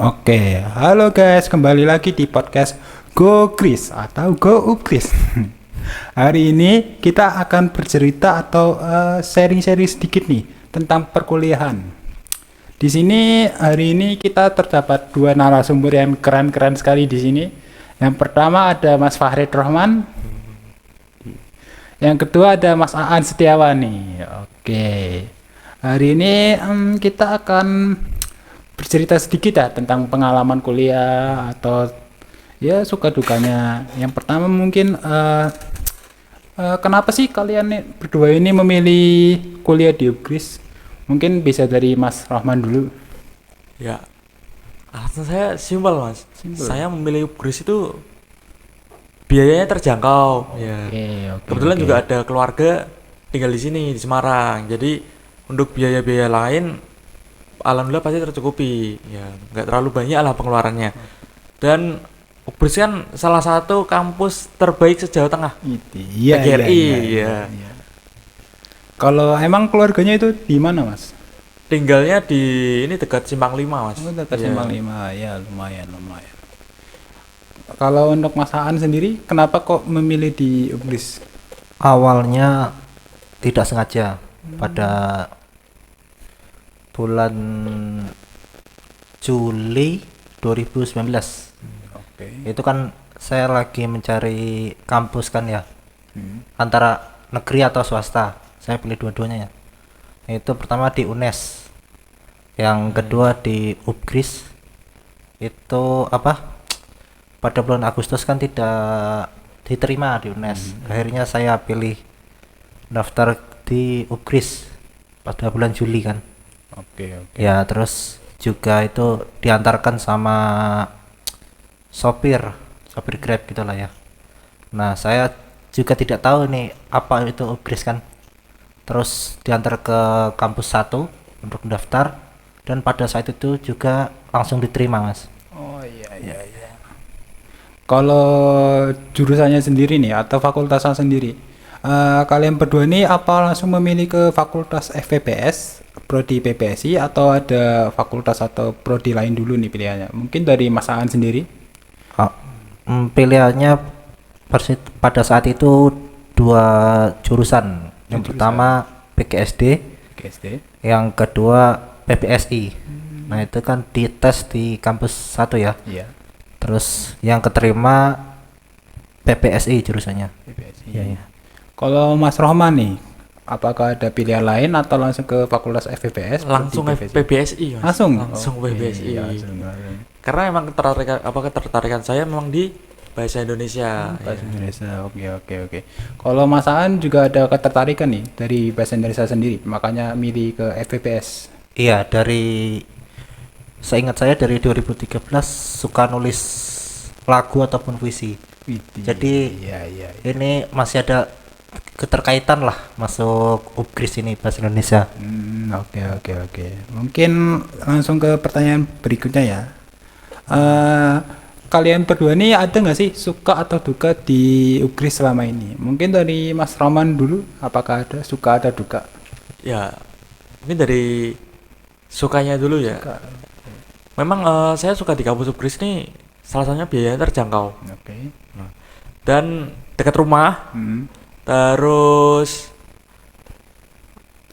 Oke, halo guys, kembali lagi di podcast Go Kris atau Go Upkris. Hari ini kita akan bercerita atau sharing-sharing sedikit nih tentang perkuliahan. Di sini hari ini kita terdapat dua narasumber yang keren-keren sekali di sini. Yang pertama ada Mas Fahrid Rahman. Yang kedua ada Mas Aan Setiawan nih. Oke. Hari ini kita akan bercerita sedikit ya tentang pengalaman kuliah atau ya suka dukanya. Yang pertama mungkin kenapa sih kalian berdua ini memilih kuliah di UGRIS? Mungkin bisa dari Mas Rahman dulu. Ya, alasan saya simpel mas. Simpel. Saya memilih UGRIS itu biayanya terjangkau. Ya. Oke, Kebetulan oke. juga ada keluarga tinggal di sini di Semarang. Jadi untuk biaya-biaya lain, alhamdulillah pasti tercukupi. Ya, nggak terlalu banyak lah pengeluarannya. Dan UGRIS kan salah satu kampus terbaik se-Jawa Tengah. Iya, PGRI, iya. ya. Kalau emang keluarganya itu di mana, Mas? Tinggalnya di ini dekat Simpang 5 mas. Oh, dekat Ya. Simpang 5. Ya, lumayan. Kalau untuk Mas Aan sendiri, kenapa kok memilih di UGRIS? Awalnya tidak sengaja pada bulan Juli 2019. Oke. Itu kan saya lagi mencari kampus kan ya, Hmm. antara negeri atau swasta. Saya pilih dua-duanya ya. Itu pertama di UNES, yang kedua di UGRIS. Itu pada bulan Agustus kan tidak diterima di UNES. Akhirnya saya pilih daftar di UGRIS pada bulan Juli kan. Oke. Ya, terus juga itu diantarkan sama sopir Grab gitulah ya. Nah, saya juga tidak tahu nih apa itu UGRIS kan. Terus diantar ke kampus 1 untuk daftar, dan pada saat itu juga langsung diterima, Mas. Oh iya. Kalau jurusannya sendiri nih atau fakultasnya sendiri, kalian berdua ini apa langsung memilih ke fakultas FPPS, prodi PPSI, atau ada fakultas atau prodi lain dulu nih pilihannya? Mungkin dari Mas Aan sendiri. Pilihannya pada saat itu dua jurusan. Yang pertama PGSD, GSD. yang kedua PPSI. Nah, itu kan dites di kampus 1 ya. Iya. Terus yang keterima PPSI jurusannya. PPSI. Iya, iya. Kalau Mas Rohman nih, apakah ada pilihan lain atau langsung ke fakultas FPPS? Langsung prodi PPSI? PBSI mas. Langsung Oke, PBSI. Iya, langsung. Karena emang ketertarikan saya memang di bahasa Indonesia. Bahasa Ya. Indonesia. Oke. Kalau Mas Aan juga ada ketertarikan nih dari bahasa Indonesia sendiri, makanya milih ke FPPS. Iya, seingat saya dari 2013 suka nulis lagu ataupun puisi. Jadi iya. ini masih ada keterkaitan lah masuk UGRIS ini bahasa Indonesia. Oke. Mungkin langsung ke pertanyaan berikutnya ya. Kalian berdua ini ada nggak sih suka atau duka di UGRIS selama ini? Mungkin dari Mas Roman dulu, apakah ada suka atau duka? Ya, ini dari sukanya dulu ya. Memang saya suka di kampus UGRIS nih, salah satunya biayanya terjangkau Oke. dan dekat rumah. Hmm. Terus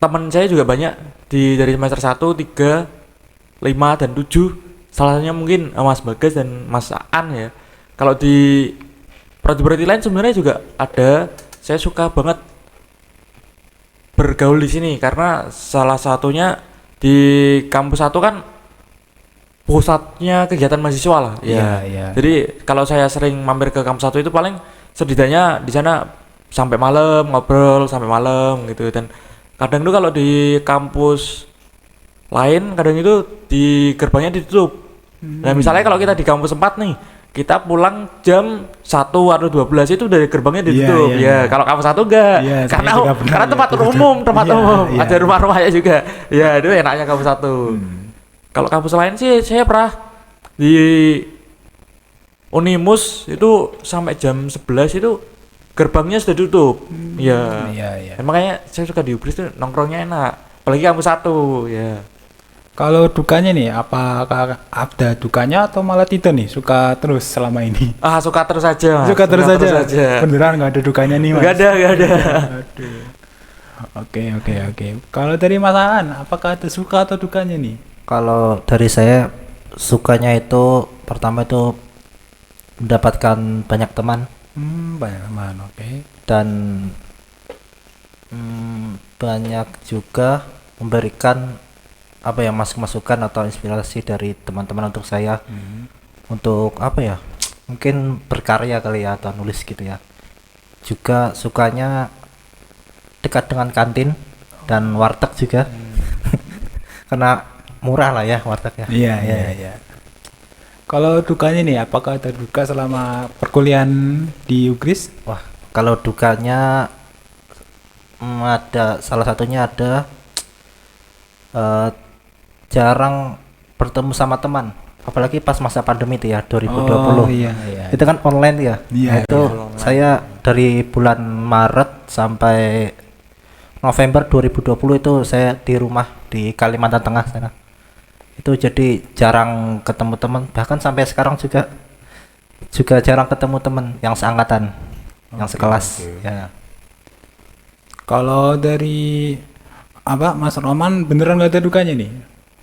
teman saya juga banyak dari semester 1, 3, 5 dan 7. Salah satunya mungkin Mas Bagas dan Mas Aan ya. Kalau di prodi-prodi lain sebenarnya juga ada. Saya suka banget bergaul di sini karena salah satunya di kampus 1 kan pusatnya kegiatan mahasiswa lah. Iya. Jadi kalau saya sering mampir ke kampus 1 itu paling setidaknya di sana sampai malam, ngobrol sampai malam gitu. Dan kadang tuh kalau di kampus lain kadang itu di gerbangnya ditutup. Nah, misalnya kalau kita di kampus 4 nih, kita pulang jam 1 atau 12 itu dari gerbangnya ditutup. Iya. Kalau kampus 1 enggak. Iya, saya Karena juga pernah karena tempat lihat. umum, Iya. Ada rumah-rumahnya juga. Ya, itu enaknya kampus 1. Kalau kampus lain sih saya pernah di Unimus itu sampai jam 11 itu gerbangnya sudah tutup. Iya. Makanya saya suka di UGRIS tuh nongkrongnya enak. Apalagi kampus 1 ya. Kalau dukanya nih, apakah ada dukanya atau malah tidak nih? Suka terus selama ini? Suka terus aja, Mas. Suka terus aja. Beneran nggak ada dukanya nih, Mas? Nggak ada. Aduh. Oke. Kalau dari Mas Aan, apakah ada suka atau dukanya nih? Kalau dari saya sukanya itu pertama itu mendapatkan banyak teman Banyak teman, oke. dan banyak juga memberikan apa ya masukan atau inspirasi dari teman-teman untuk saya untuk apa ya mungkin berkarya kali ya atau nulis gitu ya. Juga sukanya dekat dengan kantin dan warteg juga karena murah lah ya wartegnya. Iya. Kalau dukanya nih, apakah ada duka selama perkuliahan di Ugris? Wah, kalau dukanya ada salah satunya ada jarang bertemu sama teman, apalagi pas masa pandemi itu ya 2020. Oh iya. Itu kan online ya. Iya, Nah, itu iya. saya dari bulan Maret sampai November 2020 itu saya di rumah di Kalimantan Tengah sana. Itu jadi jarang ketemu teman, bahkan sampai sekarang juga jarang ketemu teman yang seangkatan, yang sekelas. Ya. Kalau dari Mas Roman beneran nggak ada dukanya nih?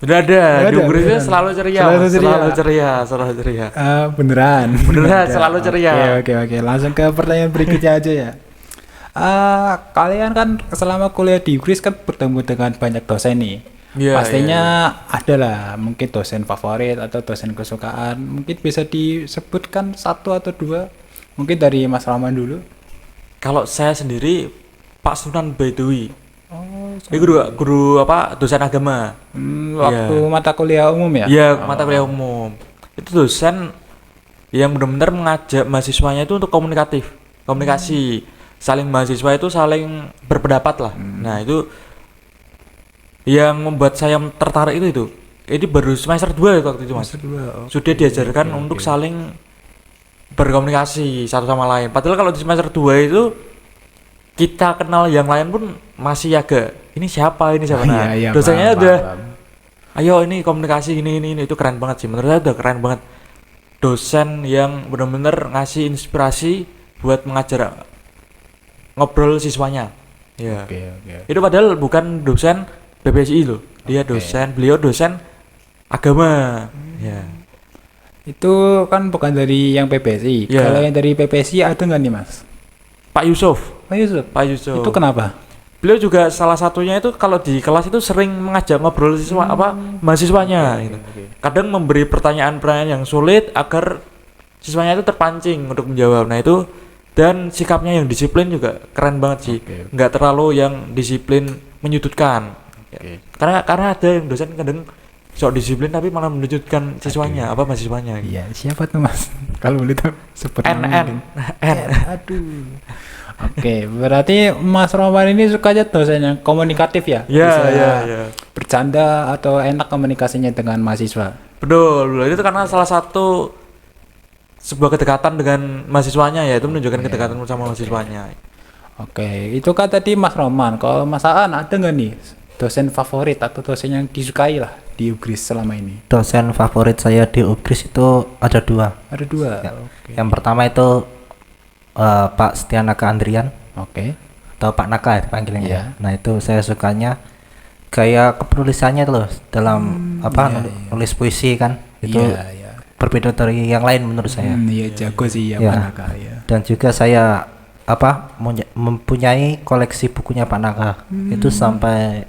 Udah ada, Nggak di ada, Ugris beneran. selalu ceria, Selalu Mas. ceria. Selalu ceria. Beneran. Beneran, Ada. selalu ceria. Oke. Langsung ke pertanyaan berikutnya aja ya. Kalian kan selama kuliah di Ugris kan bertemu dengan banyak dosen nih. Iya, Pastinya ada lah mungkin dosen favorit atau dosen kesukaan. Mungkin bisa disebutkan satu atau dua. Mungkin dari Mas Rahman dulu. Kalau saya sendiri Pak Sunan Baidui. Oh, Ini guru apa? Dosen agama. waktu mata kuliah umum ya? Iya, mata kuliah umum. Itu dosen yang benar-benar mengajak mahasiswanya itu untuk komunikasi, saling mahasiswa itu saling berpendapat lah. Nah, itu yang membuat saya tertarik itu. Ini baru semester 2 itu waktu itu, Mas. Sudah diajarkan untuk saling berkomunikasi satu sama lain. Padahal kalau di semester 2 itu kita kenal yang lain pun masih agak ini siapa. Nah, Iya, dosennya paham, udah paham. ayo ini komunikasi ini itu keren banget sih, menurut saya udah keren banget. Dosen yang benar-benar ngasih inspirasi buat mengajar ngobrol siswanya. Ya. Oke. Itu padahal bukan dosen BPSI loh, beliau dosen agama. Ya. Itu kan bukan dari yang PPSI. Iya. Kalau yang dari PPSI ada nggak nih, Mas? Pak Yusuf. Pak Yusuf. Itu kenapa? Beliau juga salah satunya itu kalau di kelas itu sering mengajak ngobrol mahasiswanya gitu. Kadang memberi pertanyaan-pertanyaan yang sulit agar siswanya itu terpancing untuk menjawab. Nah, itu dan sikapnya yang disiplin juga keren banget sih. Nggak terlalu yang disiplin menyudutkan. Ya. Karena ada yang dosen kadang sok disiplin tapi malah menyudutkan siswanya mahasiswanya. Iya, siapa tuh, Mas? Kalau boleh tahu sebut nama mungkin. Aduh. Oke, berarti Mas Roman ini sukanya dosen yang komunikatif ya? Iya. Bercanda atau enak komunikasinya dengan mahasiswa? Betul. Itu karena salah satu sebuah kedekatan dengan mahasiswanya ya, itu menunjukkan kedekatan sama mahasiswanya. Oke, itu kan tadi Mas Roman. Kalau Mas Aan ada nggak nih dosen favorit atau dosen yang disukai lah di Ugris selama ini? Dosen favorit saya di Ugris itu ada dua. Ada dua. Ya. Oke. Yang pertama itu Pak Setianaka Andrian Oke. atau Pak Naka ya dipanggilnya. Iya. Nah, itu saya sukanya gaya kepenulisannya tuh dalam nulis puisi kan. Itu Iya. berbeda dari yang lain menurut saya. Iya, jago sih ya, Ya. Pak Naka ya. Dan juga saya mempunyai koleksi bukunya Pak Naka. Itu sampai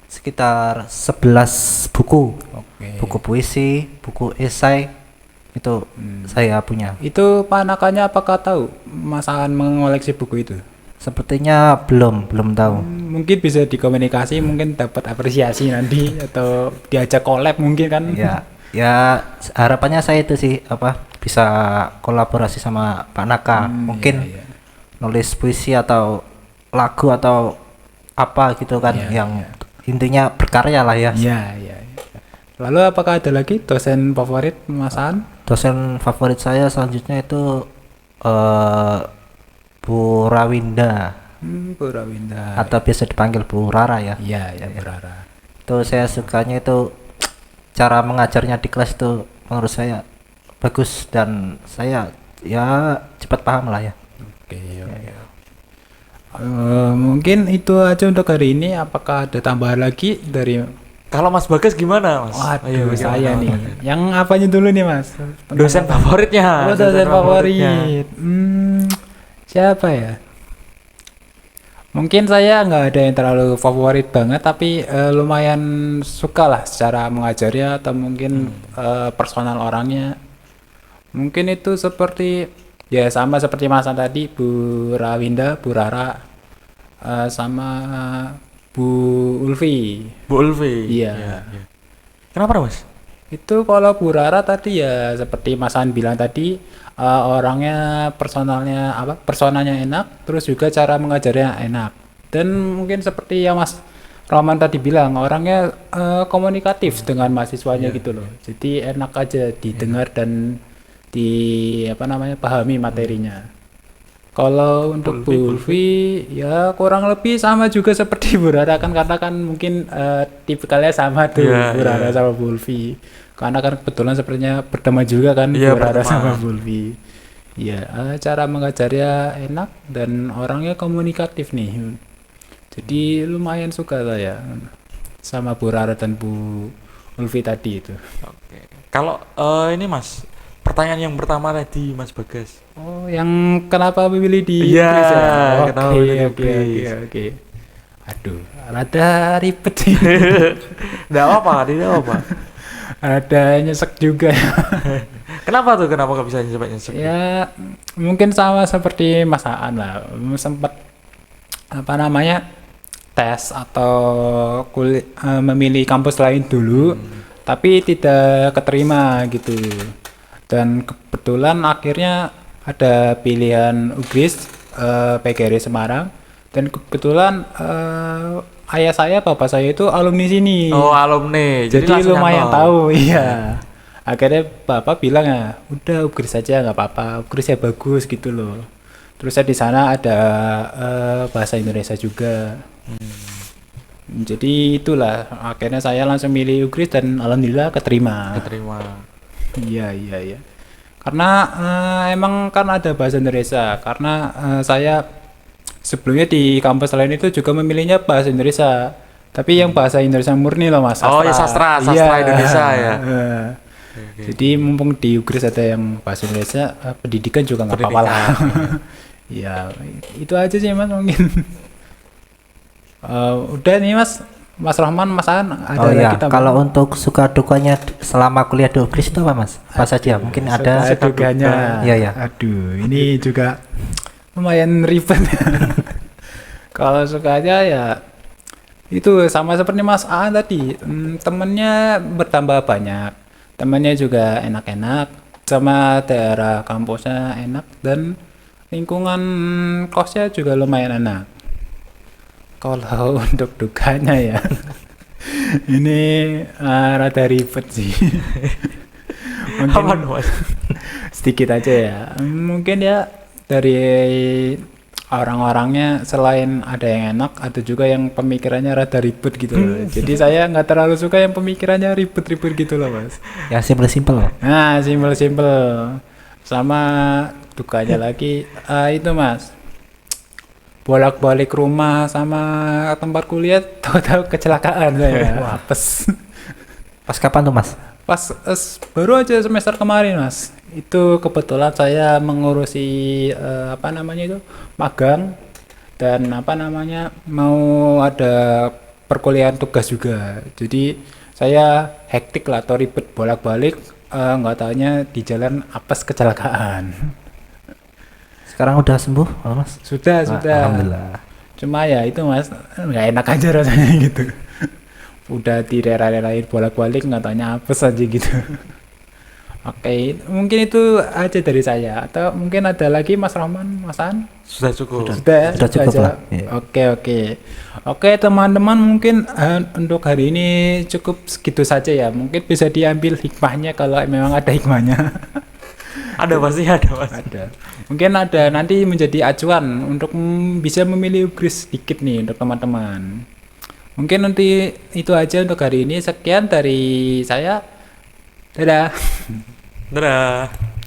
sekitar 11 buku. Oke. Buku puisi, buku esai itu saya punya. Itu Pak Nakanya apakah tahu Mas Aan mengoleksi buku itu? Sepertinya belum tahu. Mungkin bisa dikomunikasi, mungkin dapat apresiasi nanti atau diajak collab mungkin kan? Ya harapannya saya itu sih bisa kolaborasi sama Pak Naka. Mungkin iya. nulis puisi atau lagu atau apa gitu kan intinya berkarya lah ya. Iya. Lalu apakah ada lagi dosen favorit Mas Aan? Dosen favorit saya selanjutnya itu Bu Rawinda Bu Rawinda. atau biasa dipanggil Bu Rara ya. Iya, Bu Rara. Itu saya sukanya itu cara mengajarnya di kelas itu menurut saya bagus dan saya ya cepat paham lah ya. Oke, oke. Mungkin itu aja untuk hari ini. Apakah ada tambahan lagi dari Kalau Mas Bagas gimana, Mas? Waduh, Ayo, saya gimana, nih. Mas? Yang apanya dulu nih, Mas? Dosen favoritnya. Oh, dosen favorit. Siapa ya? Mungkin saya nggak ada yang terlalu favorit banget, tapi lumayan suka lah secara mengajarnya atau mungkin personal orangnya. Mungkin itu seperti ya sama seperti Mas tadi, Bu Rawinda, Bu Rara, sama Bu Ulfi. Bu Ulfi. Iya. Iya. Kenapa, Mas? Itu kalau Bu Rara tadi ya seperti Mas An bilang tadi, orangnya personanya enak, terus juga cara mengajarnya enak. Dan mungkin seperti yang Mas Roman tadi bilang, orangnya komunikatif dengan mahasiswanya gitu loh. Jadi enak aja didengar dan pahami materinya. Kalau untuk Bu Ulfi ya kurang lebih sama juga seperti Bu Rara kan, karena kan mungkin tipikalnya sama tuh, Iya, Bu Rara iya. sama Bu Ulfi. Karena kan kebetulan sepertinya berteman juga kan, Iya, Bu Rara berteman. sama Bu Ulfi. Ya, cara mengajarnya enak dan orangnya komunikatif nih. Jadi lumayan suka saya sama Bu Rara dan Bu Ulfi tadi itu. Oke. Kalau ini Mas, pertanyaan yang pertama tadi Mas Bagas. Oh, yang kenapa memilih di Iya, Inggris ya? kenapa Oke, memilih oke, Inggris? oke. Aduh, rada ribet sih. Enggak apa-apa, tidak apa. Ada nyesek juga. Kenapa tuh? Kenapa nggak bisa nyesek? Ya, mungkin sama seperti Mas Aan lah. Sempat tes atau memilih kampus lain dulu, tapi tidak keterima gitu. Dan kebetulan akhirnya ada pilihan UGRIS, PGRI Semarang, dan kebetulan ayah saya, bapak saya itu alumni sini. Oh, alumni. Jadi langsung lumayan nyantol. tahu, iya. Akhirnya bapak bilang ya, udah UGRIS saja nggak apa-apa, UGRIS ya bagus gitu loh. Terus di sana ada bahasa Indonesia juga. Jadi itulah akhirnya saya langsung milih UGRIS dan alhamdulillah keterima. Keterima. Iya. Karena emang kan ada bahasa Indonesia. Karena saya sebelumnya di kampus lain itu juga memilihnya bahasa Indonesia. Tapi yang bahasa Indonesia murni loh Mas. Oh, ya sastra Indonesia ya. Jadi mumpung di UGRIS ada yang bahasa Indonesia, pendidikan juga nggak apa-apa lah. Ya, itu aja sih Mas mungkin. Udah nih Mas Rahman, Mas An, ada Oh iya, lagi tambahan? kalau untuk suka dukanya selama kuliah di UGRIS itu apa Mas? Apa saja? Mungkin ada. Suka dukanya. Iya, iya. Aduh, ini juga lumayan ribet. Kalau sukanya ya itu sama seperti Mas Aan tadi, temennya bertambah banyak, temennya juga enak-enak, sama daerah kampusnya enak dan lingkungan kosnya juga lumayan enak. Kalau untuk dukanya ya, ini rada ribet sih. Mungkin Apa tuh, Mas? sedikit aja ya. Mungkin ya dari orang-orangnya selain ada yang enak, ada juga yang pemikirannya rada ribet gitu loh. Jadi saya nggak terlalu suka yang pemikirannya ribet-ribet gitu loh Mas. Ya simpel-simpel. Nah, simpel-simpel. Sama dukanya lagi itu Mas, bolak-balik rumah sama tempat kuliah tahu-tahu kecelakaan saya. Apes. Pas kapan tuh Mas? Pas baru aja semester kemarin Mas. Itu kebetulan saya mengurusi magang dan mau ada perkuliahan tugas juga. Jadi saya hektik lah atau ribet bolak-balik, nggak taunya di jalan apes kecelakaan. Sekarang udah sembuh, Mas? Sudah. Alhamdulillah. Cuma ya itu Mas, nggak enak aja rasanya gitu. Udah direla-relain bolak-balik nggak taunya apes aja gitu. Oke, mungkin itu aja dari saya. Atau mungkin ada lagi Mas Rahman, Mas An? Sudah cukup. Sudah cukup aja. lah. Iya. Oke teman-teman, mungkin untuk hari ini cukup segitu saja ya. Mungkin bisa diambil hikmahnya kalau memang ada hikmahnya. Ada pasti ada, Mas. Ada. Mungkin ada nanti menjadi acuan untuk bisa memilih UGRIS sedikit nih untuk teman-teman. Mungkin nanti itu aja untuk hari ini. Sekian dari saya. Dadah. Dadah.